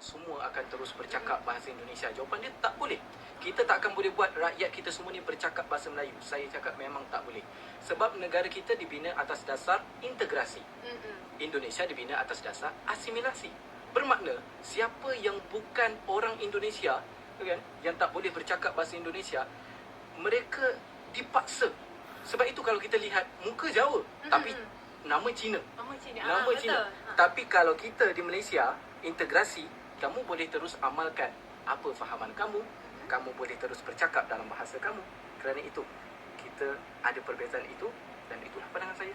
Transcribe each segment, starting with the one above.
semua akan terus bercakap bahasa Indonesia? Jawapan dia tak boleh. Kita tak akan boleh buat rakyat kita semua ni bercakap bahasa Melayu. Saya cakap memang tak boleh. Sebab negara kita dibina atas dasar integrasi. Indonesia dibina atas dasar asimilasi. Bermakna siapa yang bukan orang Indonesia, kan, yang tak boleh bercakap bahasa Indonesia, mereka dipaksa. Sebab itu kalau kita lihat muka Jawa tapi nama Cina. Nama Cina. Tapi kalau kita di Malaysia integrasi, kamu boleh terus amalkan apa fahaman kamu, kamu boleh terus bercakap dalam bahasa kamu. Kerana itu kita ada perbezaan itu, dan itulah pandangan saya.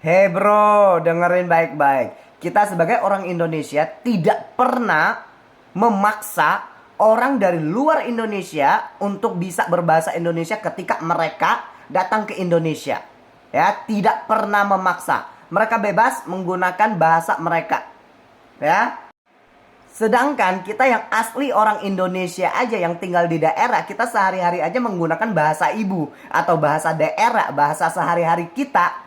Hei bro, dengerin baik-baik. Kita sebagai orang Indonesia tidak pernah memaksa orang dari luar Indonesia untuk bisa berbahasa Indonesia ketika mereka datang ke Indonesia. Ya, tidak pernah memaksa. Mereka bebas menggunakan bahasa mereka. Ya. Sedangkan kita yang asli orang Indonesia aja yang tinggal di daerah, kita sehari-hari aja menggunakan bahasa ibu atau bahasa daerah, bahasa sehari-hari kita.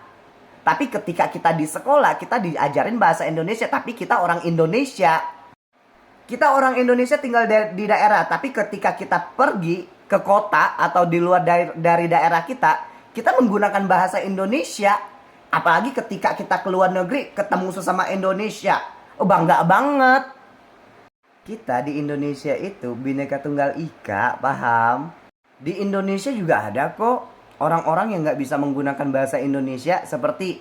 Tapi ketika kita di sekolah, kita diajarin bahasa Indonesia, tapi kita orang Indonesia. Kita orang Indonesia tinggal di daerah, tapi ketika kita pergi ke kota atau di luar dari daerah kita menggunakan bahasa Indonesia. Apalagi ketika kita ke luar negeri, ketemu sesama Indonesia. Oh, bangga banget. Kita di Indonesia itu Bhinneka Tunggal Ika, paham? Di Indonesia juga ada kok orang-orang yang nggak bisa menggunakan bahasa Indonesia, seperti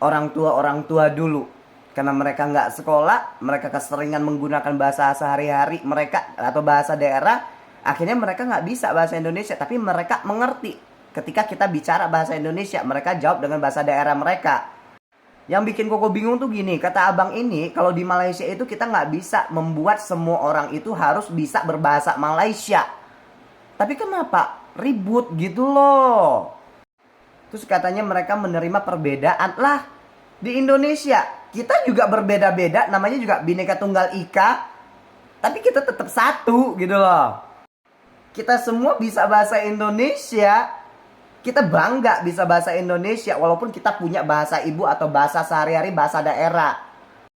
orang tua dulu. Karena mereka nggak sekolah, mereka keseringan menggunakan bahasa sehari-hari mereka atau bahasa daerah, akhirnya mereka nggak bisa bahasa Indonesia, tapi mereka mengerti. Ketika kita bicara bahasa Indonesia, mereka jawab dengan bahasa daerah mereka. Yang bikin Koko bingung tuh gini, kata abang ini, kalau di Malaysia itu kita nggak bisa membuat semua orang itu harus bisa berbahasa Malaysia. Tapi kenapa ribut gitu loh? Terus katanya mereka menerima perbedaan. Lah, di Indonesia kita juga berbeda-beda, namanya juga Bhinneka Tunggal Ika, tapi kita tetap satu gitu loh. Kita semua bisa bahasa Indonesia. Kita bangga bisa bahasa Indonesia walaupun kita punya bahasa ibu atau bahasa sehari-hari, bahasa daerah.